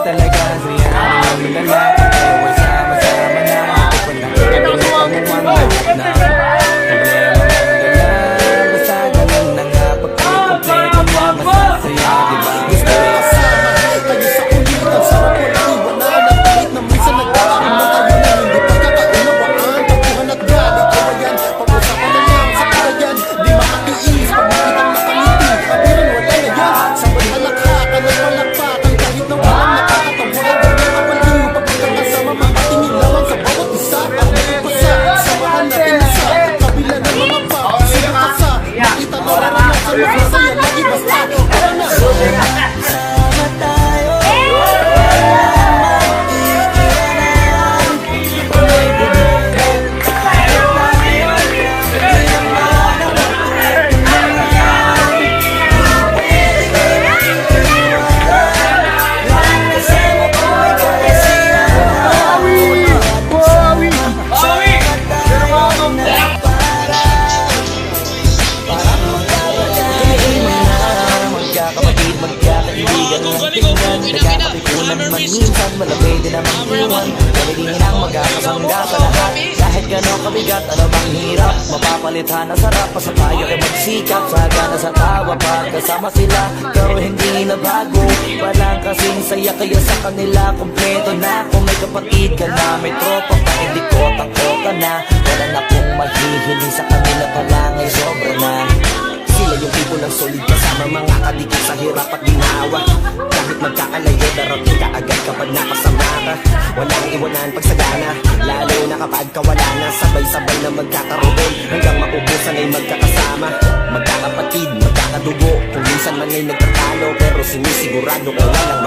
talaga siya ang lalaki. Ewan sama-sama na ako na kabilang na problema ng dala. Basta ganun na nga pagkikumpleto na masasaya, diba? Gusto ko kasama kayo sa ulitan. Sarap ko na iwanan at kahit na minsan nagkakaroon na tayo na hindi pagkakaunawaan. Tampuhan at galit, awayan, pag-usapan na lang sa kalayan. Di makatiis, pag makitang nakaliti, abiran wala na yan. Sabay halakhakan at palakpakan kahit na walang nakakatawa. Ganyan kapaliw, pag magkakasama, makatingin lamang sa bawat isa. Ang magpasa, samahan natin isa kabila ng mga pa, sila kasa. Nakita na naranasan, mas masaya lagi basta. Tara na! Sama tayo, magkakapatid, magkakaibigan ng tingnan. Nagkakapikunan man minsan, malapit din ang iwan. Kaligingin ang magkakasangga sa lahat. Kahit gano'ng kabigat, ano bang hirap? Mapapalitan ang sarap, pasapayo ay magsikap. Sagana sa tawa, pagkasama sila, pero hindi na bago. Walang kasing saya, kaya sa kanila kompleto na. Kung may kapatid ka na, may tropa pa, hindi ko tako ka na. Wala na kong maghihiling sa kanila pa lang ay sobra na. Sila yung tipo ng solid kasama mga kadikit sa hirap at ginawa. Kahit magkakalayo, darating ka agad kapag nakasama ka. Walang iwanan pag sagana, lalo na kapag kawala na. Sabay-sabay na magkakaroon hanggang maubusan ay magkakasama. Magkakapatid, magkakadugo, kung minsan man ay nagtatalo, pero sinisigurado ka walang